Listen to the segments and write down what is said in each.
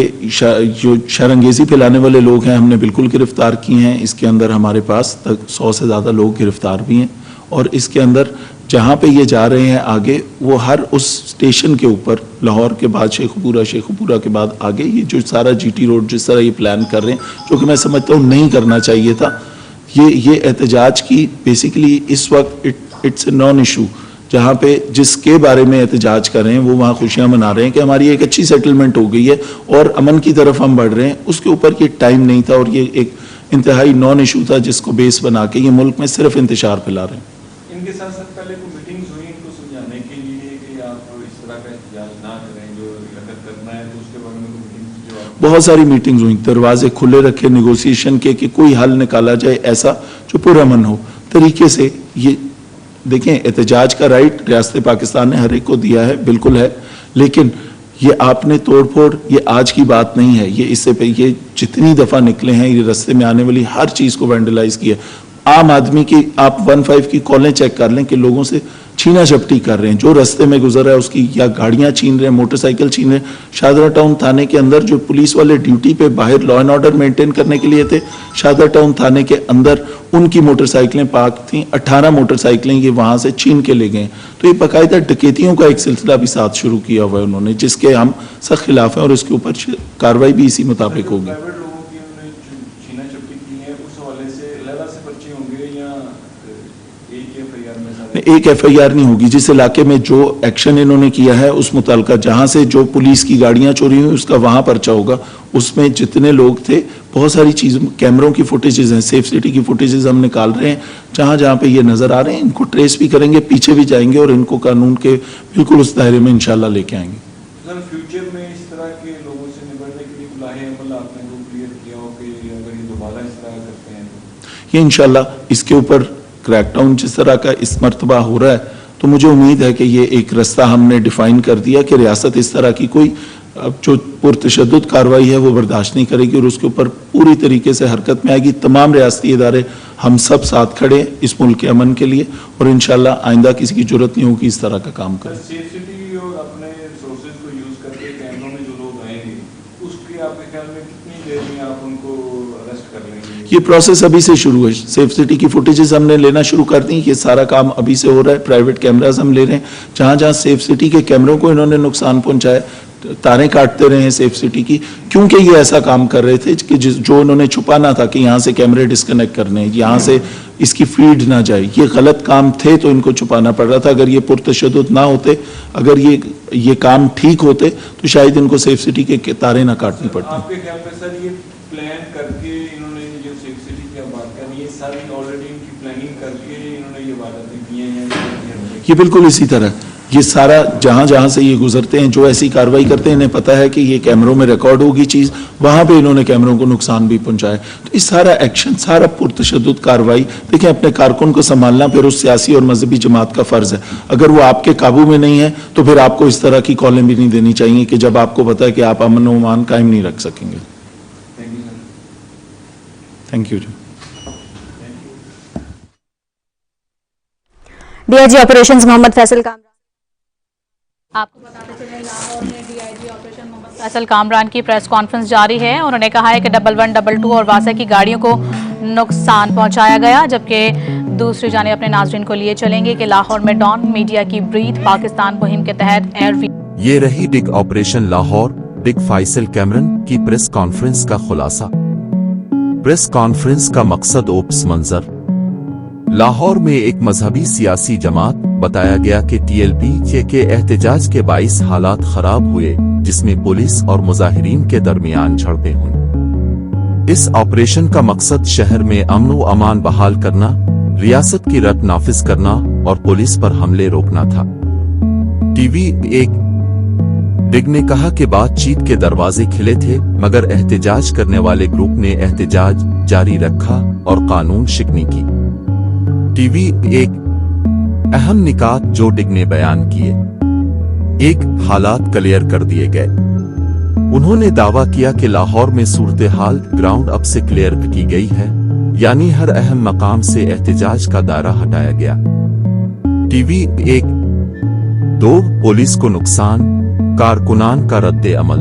یہ جو شرانگیزی پھیلانے والے لوگ ہیں ہم نے بالکل گرفتار کیے ہیں. اس کے اندر ہمارے پاس 100 سے زیادہ لوگ گرفتار بھی ہیں, اور اس کے اندر جہاں پہ یہ جا رہے ہیں آگے, وہ ہر اس اسٹیشن کے اوپر, لاہور کے بعد شیخ پورہ کے بعد آگے, یہ جو سارا جی ٹی روڈ جس طرح یہ پلان کر رہے ہیں, جو کہ میں سمجھتا ہوں نہیں کرنا چاہیے تھا. یہ احتجاج کی بیسیکلی اس وقت اٹس اے نان ایشو. جہاں پہ جس کے بارے میں احتجاج کر رہے ہیں وہ وہاں خوشیاں منا رہے ہیں کہ ہماری ایک اچھی سیٹلمنٹ ہو گئی ہے اور امن کی طرف ہم بڑھ رہے ہیں. اس کے اوپر یہ ٹائم نہیں تھا, اور یہ ایک انتہائی نان ایشو تھا جس کو بیس بنا کے یہ ملک میں صرف انتشار پھیلا رہے ہیں. ان کے ساتھ ساتھ پہلے کوئی میٹنگز ہوئی ان کو سمجھانے کے لیے کہ آپ اس طرح کا احتجاج نہ کریں, جو حرکت کرنا ہے, تو اس کے بارے میں میٹنگز جو بہت ساری میٹنگز ہوئیں, دروازے کھلے رکھے نیگوسیشن کے کہ کوئی حل نکالا جائے ایسا جو پرامن ہو طریقے سے. یہ دیکھیں احتجاج کا رائٹ ریاست پاکستان نے ہر ایک کو دیا ہے, بالکل ہے, لیکن یہ آپ نے توڑ پھوڑ, یہ آج کی بات نہیں ہے, یہ اس سے پہلے یہ جتنی دفعہ نکلے ہیں یہ رستے میں آنے والی ہر چیز کو وینڈلائز کیا. عام آدمی کی آپ 15 کی کالیں چیک کر لیں کہ لوگوں سے چھینا جھپٹی کر رہے ہیں, جو رستے میں گزر رہا ہے اس کی یا گاڑیاں چھین رہے ہیں, موٹر سائیکل چھین رہے ہیں. شاہدرہ ٹاؤن تھانے کے اندر جو پولیس والے ڈیوٹی پہ باہر لا اینڈ آرڈر مینٹین کرنے کے لیے تھے, شاہدرہ ٹاؤن تھانے کے اندر ان کی موٹر سائیکلیں پارک تھیں, 18 موٹر سائیکلیں یہ وہاں سے چھین کے لے گئے. تو یہ باقاعدہ ڈکیتیوں کا ایک سلسلہ بھی ساتھ شروع کیا ہوا ہے انہوں نے, جس کے ہم سخت خلاف ہیں, اور اس کے اوپر کارروائی بھی اسی مطابق ہوگی. ایک ایف آئی آر نہیں ہوگی. جس علاقے میں جو ایکشن انہوں نے کیا ہے اس متعلقہ جہاں سے جو پولیس کی گاڑیاں چوری ہوئی اس کا وہاں پرچہ ہوگا. اس میں جتنے لوگ تھے, بہت ساری چیزیں, کیمروں کی فوٹیجز ہیں, سیف سٹی کی فوٹیجز ہم نکال رہے ہیں, جہاں جہاں پہ یہ نظر آ رہے ہیں ان کو ٹریس بھی کریں گے, پیچھے بھی جائیں گے, اور ان کو قانون کے بالکل اس دائرے میں انشاءاللہ لے کے آئیں گے. سر فیوچر میں اس طرح کے لوگوں سے نبٹنے کے لیے لاہے عمل آپ نے وہ کلیئر کیا ہو کہ اگر یہ دوبارہ اس طرح کرتے ہیں تو یہ انشاءاللہ اس کے اوپر کریک ڈاؤن جس طرح کا اس مرتبہ ہو رہا ہے, تو مجھے امید ہے کہ یہ ایک رستہ ہم نے ڈیفائن کر دیا کہ ریاست اس طرح کی کوئی جو پرتشدد کارروائی ہے وہ برداشت نہیں کرے گی, اور اس کے اوپر پوری طریقے سے حرکت میں آئے گی. تمام ریاستی ادارے ہم سب ساتھ کھڑے ہیں اس ملک کے امن کے لیے, اور انشاءاللہ آئندہ کسی کی جرت نہیں ہوگی اس طرح کا کام کریں. سیف سٹی اور اپنے ریسورسز کو یوز کر کے کیمروں میں جو لوگ آئیں گے اس کے آپ کے خیال میں کتنی دیر میں آپ ان کو اریسٹ کر لیں گے؟ یہ پروسیس ابھی سے شروع ہے. سیف سٹی کی فوٹیجز ہم نے لینا شروع کر دی, یہ سارا کام ابھی سے ہو رہا ہے. پرائیویٹ کیمراز ہم لے رہے ہیں, جہاں جہاں سیف سٹی کے کیمروں کو انہوں نے نقصان پہنچایا, تاریں کاٹتے رہے ہیں سیف سٹی کی, کیونکہ یہ ایسا کام کر رہے تھے کہ جو انہوں نے چھپانا تھا کہ یہاں سے کیمرے ڈسکنیکٹ کرنے, یہاں سے اس کی فیڈ نہ جائے. یہ غلط کام تھے تو ان کو چھپانا پڑ رہا تھا. اگر یہ پرتشدد نہ ہوتے, اگر یہ کام ٹھیک ہوتے تو شاید ان کو سیف سٹی کے تاریں نہ کاٹنی پڑتی. آپ کے خیال میں سر یہ پلان کر کے انہوں نے جو سیف سٹی کی بات کرنی ہے ساری آلریڈی ان کی پلاننگ کر کے انہوں نے یہ وعدے کیے ہیں؟ یہ بالکل اسی طرح, یہ سارا جہاں جہاں سے یہ گزرتے ہیں, جو ایسی کارروائی کرتے ہیں, انہیں پتا ہے کہ یہ کیمروں میں ریکارڈ ہوگی چیز, وہاں پہ انہوں نے کیمروں کو نقصان بھی پہنچایا. تو اس سارا ایکشن, سارا پرتشدد کارروائی, دیکھیں اپنے کارکن کو سنبھالنا پھر اس سیاسی اور مذہبی جماعت کا فرض ہے. اگر وہ آپ کے قابو میں نہیں ہے تو پھر آپ کو اس طرح کی کالیں بھی نہیں دینی چاہیے کہ جب آپ کو پتا ہے کہ آپ امن و امان قائم نہیں رکھ سکیں گے. تھینک یو جی. D I G operations Muhammad Faisal Kamran. آپ کو بتاتے چلیں لاہور میں D I G operation Muhammad Faisal Kamran کی پریس کانفرنس جاری ہے. انہوں نے کہا ہے کہ 11, 22 اور واسع کی گاڑیوں کو نقصان پہنچایا گیا, جبکہ دوسری جانب اپنے ناظرین کو لیے چلیں گے کہ لاہور میں ڈان میڈیا کی بریڈ پاکستان مہم کے تحت یہ رہی ڈگ آپریشن لاہور ڈگ فیصل کامران کی پریس کانفرنس کا خلاصہ. پریس کانفرنس کا مقصد اوپس منظر لاہور میں ایک مذہبی سیاسی جماعت بتایا گیا کہ ٹی ایل پی کے احتجاج کے باعث حالات خراب ہوئے, جس میں پولیس اور مظاہرین کے درمیان جھڑپیں ہوئیں. اس آپریشن کا مقصد شہر میں امن و امان بحال کرنا, ریاست کی رٹ نافذ کرنا اور پولیس پر حملے روکنا تھا. ٹی وی ایک ڈگ نے کہا کہ بات چیت کے دروازے کھلے تھے, مگر احتجاج کرنے والے گروپ نے احتجاج جاری رکھا اور قانون شکنی کی. ٹی وی ایک اہم نکات جو ڈگ نے بیان کیے. ایک حالات کلیئر کر دیے گئے. انہوں نے دعویٰ کیا کہ لاہور میں صورتحال گراؤنڈ اپ سے کلیئر کی گئی ہے, یعنی ہر اہم مقام سے احتجاج کا دائرہ ہٹایا گیا. ٹی وی ایک 2 پولیس کو نقصان, کارکنان کا رد عمل.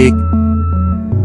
1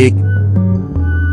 1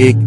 1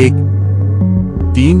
1 3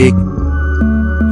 1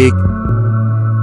1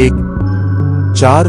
1 4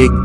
1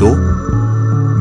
2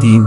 3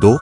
2